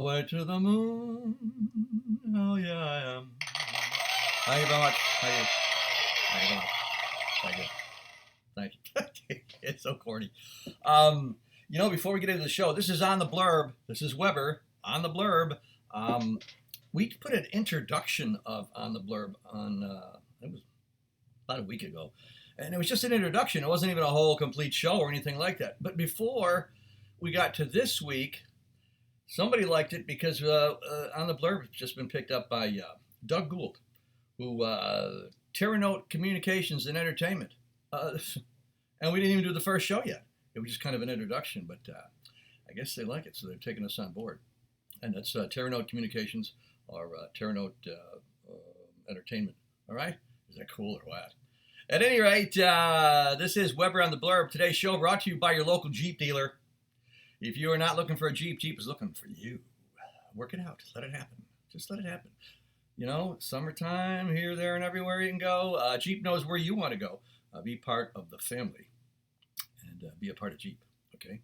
Way to the moon. Oh yeah, I am. Thank you very much. Thank you. Thank you very much. Thank you. Thank you. It's so corny. Before we get into the show, this is on the blurb. This is Weber on the blurb. Um, we put an introduction of on the blurb on it was about a week ago, and it was just an introduction. It wasn't even a whole complete show or anything like that. But before we got to this week, somebody liked it because on the blurb it's just been picked up by Doug Gould, who Terranote Communications and Entertainment, and we didn't even do the first show yet. It was just kind of an introduction, but I guess they like it, so they're taking us on board. And that's Terranote Communications or Terranote Entertainment. All right, is that cool or what? At any rate, this is Weber on the blurb. Today's show brought to you by your local Jeep dealer. If you are not looking for a Jeep, Jeep is looking for you. Work it out. Let it happen. Just let it happen. You know, summertime, here, there, and everywhere you can go. Jeep knows where you want to go. Be part of the family and be a part of Jeep. Okay.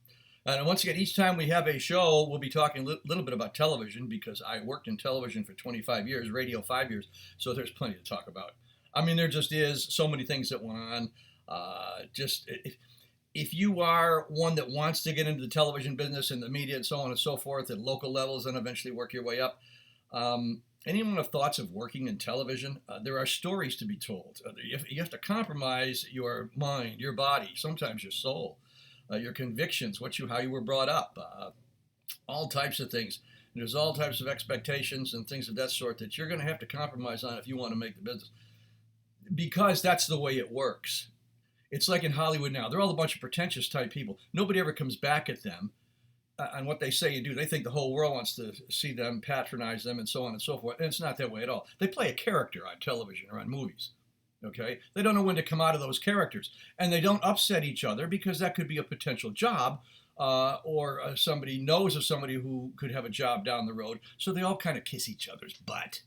And once again, each time we have a show, we'll be talking a little bit about television because I worked in television for 25 years, radio 5 years, so there's plenty to talk about. I mean, there just is so many things that went on. If you are one that wants to get into the television business and the media and so on and so forth at local levels and eventually work your way up, anyone have thoughts of working in television? There are stories to be told. You have to compromise your mind, your body, sometimes your soul, your convictions, how you were brought up, all types of things. And there's all types of expectations and things of that sort that you're going to have to compromise on if you want to make the business, because that's the way it works. It's like in Hollywood now. They're all a bunch of pretentious type people. Nobody ever comes back at them on what they say and do. They think the whole world wants to see them, patronize them, and so on and so forth. And it's not that way at all. They play a character on television or on movies. Okay? They don't know when to come out of those characters. And they don't upset each other because that could be a potential job or somebody knows of somebody who could have a job down the road. So they all kind of kiss each other's butt.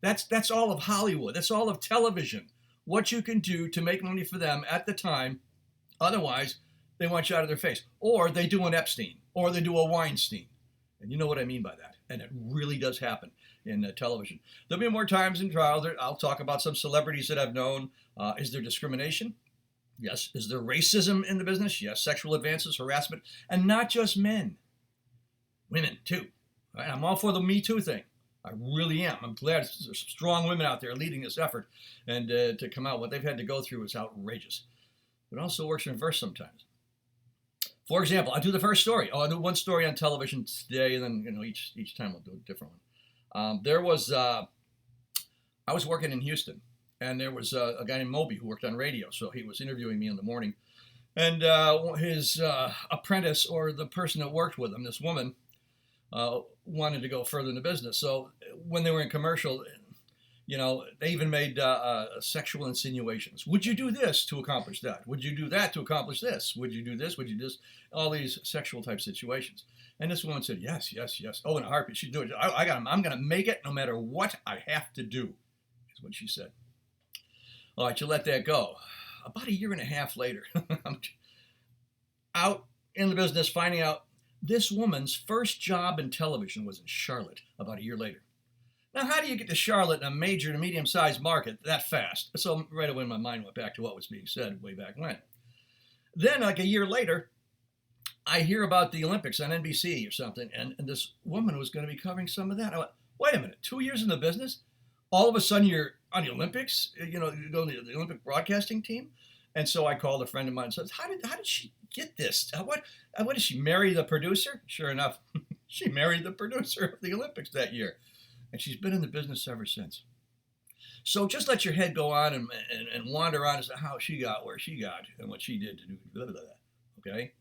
That's all of Hollywood. That's all of television. What you can do to make money for them at the time. Otherwise, they want you out of their face. Or they do an Epstein. Or they do a Weinstein. And you know what I mean by that. And it really does happen in television. There'll be more times in trial. I'll talk about some celebrities that I've known. Is there discrimination? Yes. Is there racism in the business? Yes. Sexual advances, harassment. And not just men. Women, too. Right? I'm all for the Me Too thing. I really am. I'm glad there's strong women out there leading this effort. And to come out, what they've had to go through is outrageous. But it also works in reverse sometimes. For example, I'll do the first story. I'll do one story on television today, and then each time I'll do a different one. I was working in Houston, and there was a guy named Moby who worked on radio. So he was interviewing me in the morning. And his apprentice, or the person that worked with him, this woman, wanted to go further in the business. So when they were in commercial, they even made sexual insinuations. Would you do this to accomplish that? Would you do that to accomplish this? Would you do this? Would you do this? All these sexual type situations. And this woman said, yes, yes, yes. Oh, in a heartbeat, she'd do it. I got him. I'm going to make it no matter what I have to do, is what she said. All right, you let that go. About a year and a half later, I'm out in the business finding out this woman's first job in television was in Charlotte about a year later. Now, how do you get to Charlotte in a major to medium-sized market that fast? So right away my mind went back to what was being said way back when. Then, like a year later, I hear about the Olympics on NBC or something, and this woman was going to be covering some of that. I went, wait a minute, 2 years in the business? All of a sudden you're on the Olympics? You go to the Olympic broadcasting team? And so I called a friend of mine and said, how did she get this? What did she marry the producer? Sure enough, she married the producer of the Olympics that year. And she's been in the business ever since. So just let your head go on and wander on as to how she got where she got and what she did to do blah, blah, blah. Okay?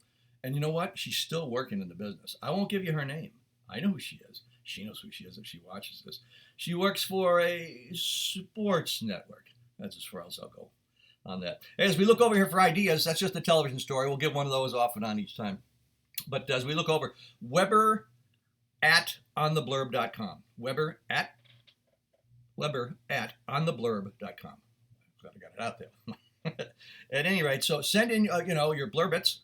And you know what? She's still working in the business. I won't give you her name. I know who she is. She knows who she is if she watches this. She works for a sports network. That's as far as I'll go on that. As we look over here for ideas, that's just a television story. We'll get one of those off and on each time. But as we look over, Weber at ontheblurb.com. Weber at ontheblurb.com. Glad I got it out there. At any rate, so send in your blurbits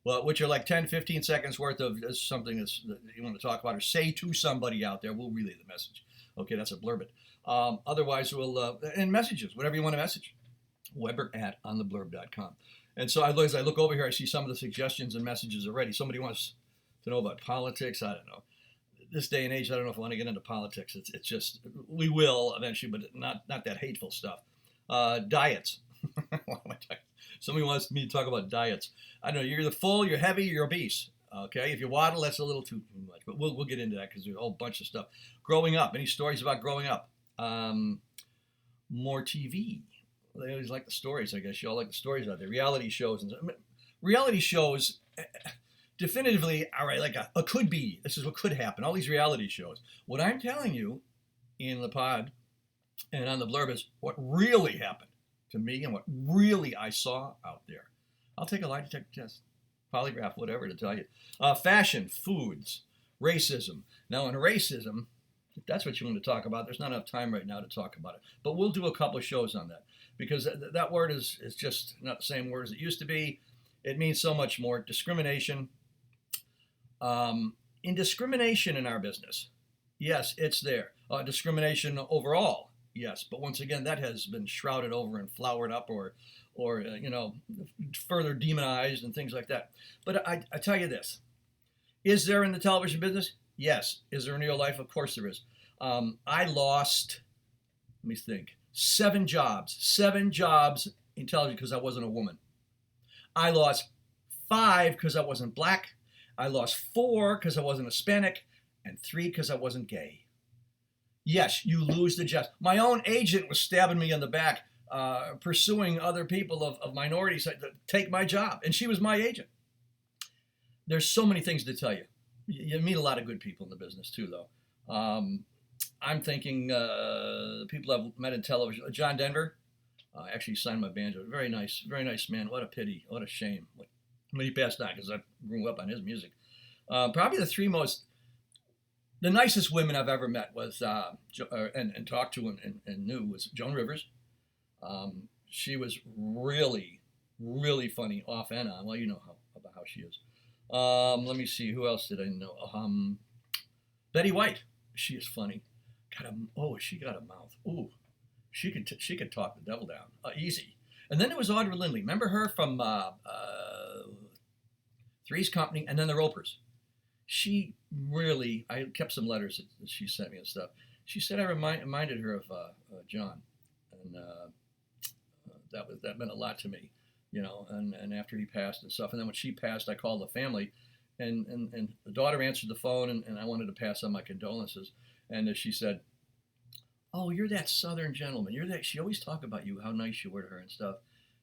well, which are like 10, 15 seconds worth of something that you want to talk about or say to somebody out there. We'll relay the message. Okay, that's a blurb it. Otherwise, we'll, and messages, whatever you want to message. Weber at ontheblurb.com. And so as I look over here, I see some of the suggestions and messages already. Somebody wants to know about politics. I don't know. This day and age, I don't know if I want to get into politics. It's just, we will eventually, but not that hateful stuff. Diets. Somebody wants me to talk about diets. I don't know, you're either full, you're heavy, you're obese. Okay, if you waddle, that's a little too much, but we'll get into that because there's a whole bunch of stuff. Growing up, any stories about growing up? More TV. They always like the stories, I guess. You all like the stories out there. Reality shows. Reality shows, definitively, all right, like a could be. This is what could happen. All these reality shows. What I'm telling you in the pod and on the blurb is what really happened to me and what really I saw out there. I'll take a lie detector test, polygraph, whatever to tell you. Fashion, foods, racism. Now, in racism, if that's what you want to talk about, there's not enough time right now to talk about it. But we'll do a couple of shows on that because that word is just not the same word as it used to be. It means so much more. Discrimination. In discrimination in our business, yes, it's there. Discrimination overall, yes. But once again, that has been shrouded over and flowered up or further demonized and things like that. But I tell you this. Is there in the television business? Yes. Is there in real life? Of course there is. I lost, let me think, 7 jobs in television because I wasn't a woman. I lost 5 because I wasn't black. I lost 4 because I wasn't Hispanic, and 3 because I wasn't gay. Yes, you lose the jobs. My own agent was stabbing me in the back, pursuing other people of minorities to take my job, and she was my agent. There's so many things to tell you. You meet a lot of good people in the business too, though. I'm thinking people I've met in television. John Denver actually signed my banjo. Very nice man. What a pity. What a shame. When he passed on, because I grew up on his music. Probably the nicest women I've ever met was and talked to and knew was Joan Rivers. She was really, really funny off and on. Well, you know how she is. Let me see. Who else did I know? Betty White. She is funny. She got a mouth. Ooh, she could talk the devil down. Easy. And then there was Audra Lindley. Remember her from Three's Company and then the Ropers. She really, I kept some letters that she sent me and stuff. She said I reminded her of John, and that meant a lot to me, and after he passed and stuff. And then when she passed, I called the family, and the daughter answered the phone, and I wanted to pass on my condolences. And she said, "Oh, you're that Southern gentleman. You're that." She always talked about you, how nice you were to her and stuff.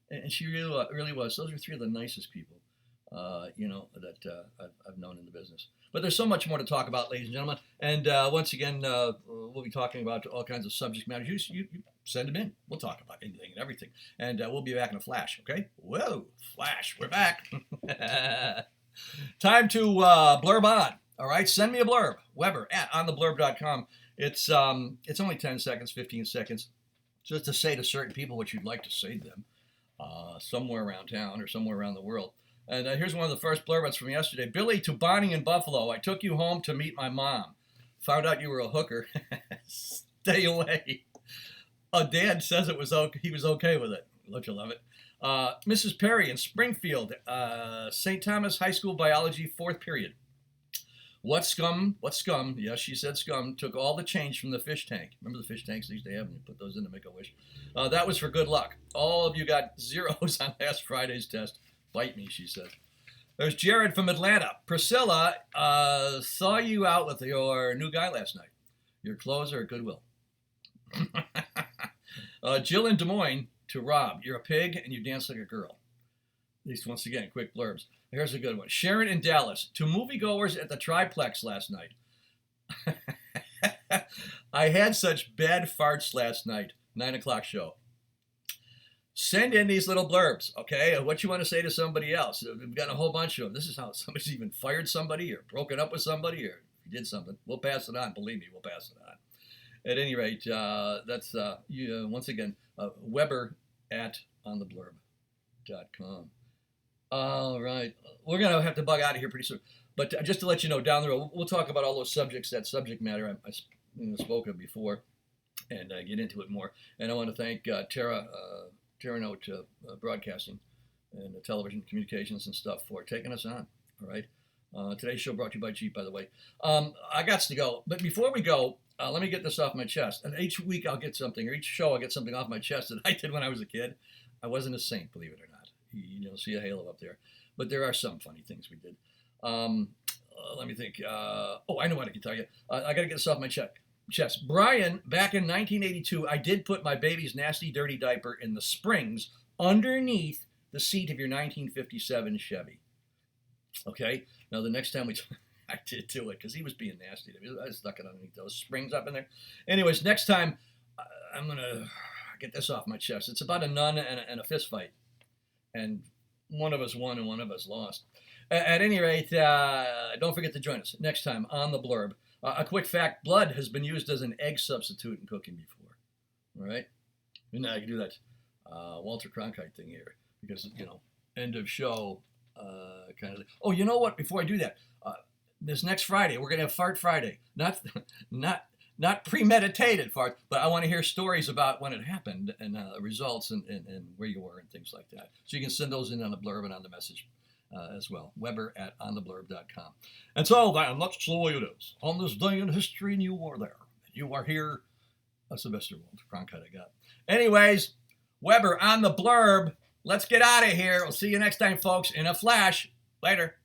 And she really was. Those are 3 of the nicest people, that I've known in the business. But there's so much more to talk about, ladies and gentlemen. And once again, we'll be talking about all kinds of subject matters. You send them in. We'll talk about anything and everything. And we'll be back in a flash, okay? Whoa, flash, we're back. Time to blurb on. All right, send me a blurb. Weber at ontheblurb.com. It's only 10 seconds, 15 seconds, just to say to certain people what you'd like to say to them somewhere around town or somewhere around the world. And here's one of the first blurbs from yesterday. Billy to Bonnie in Buffalo. I took you home to meet my mom. Found out you were a hooker. Stay away. Dad says he was okay with it. Don't you love it? Mrs. Perry in Springfield, St. Thomas High School Biology, 4th period. What scum, yes, she said scum, took all the change from the fish tank. Remember the fish tanks they used to have, and you put those in to make a wish? That was for good luck. All of you got zeros on last Friday's test. Bite me, she said. There's Jared from Atlanta. Priscilla saw you out with your new guy last night. Your clothes are at Goodwill. Jill in Des Moines to Rob. You're a pig and you dance like a girl. At least once again, quick blurbs. Here's a good one. Sharon in Dallas. To moviegoers at the Triplex last night. I had such bad farts last night. 9 o'clock show. Send in these little blurbs, okay? What you want to say to somebody else. We've got a whole bunch of them. This is how somebody's even fired somebody or broken up with somebody or did something. We'll pass it on. Believe me, we'll pass it on. At any rate, that's, once again, Weber at ontheblurb.com. All right. We're going to have to bug out of here pretty soon. But just to let you know, down the road, we'll talk about all those subjects, that subject matter I spoke of before, and get into it more. And I want to thank Terranote Broadcasting and the television communications and stuff for taking us on. All right. Today's show brought to you by Jeep, by the way. I got to go. But before we go, let me get this off my chest. And each week I'll get something, or each show I'll get something off my chest that I did when I was a kid. I wasn't a saint, believe it or not. You don't see a halo up there. But there are some funny things we did. Let me think. I know what I can tell you. I got to get this off my chest. Brian, back in 1982, I did put my baby's nasty, dirty diaper in the springs underneath the seat of your 1957 Chevy. Okay? Now, the next time I did do it because he was being nasty to me. I stuck it underneath those springs up in there. Anyways, next time, I'm going to get this off my chest. It's about a nun and a fist fight. And one of us won and one of us lost. At any rate, don't forget to join us next time on The Blurb. A quick fact, blood has been used as an egg substitute in cooking before. All right? And now you can do that Walter Cronkite thing here because, end of show kind of thing. Oh, you know what? Before I do that, this next Friday, we're going to have Fart Friday. Not premeditated fart, but I want to hear stories about when it happened and results and where you were and things like that. So you can send those in on the blurb and on the message as well. Weber at ontheblurb.com. And so then, that's the way it is. On this day in history, and you were there. You are here. Sylvester Walter Cronkite I got. Anyways, Weber on the blurb. Let's get out of here. We'll see you next time, folks, in a flash. Later.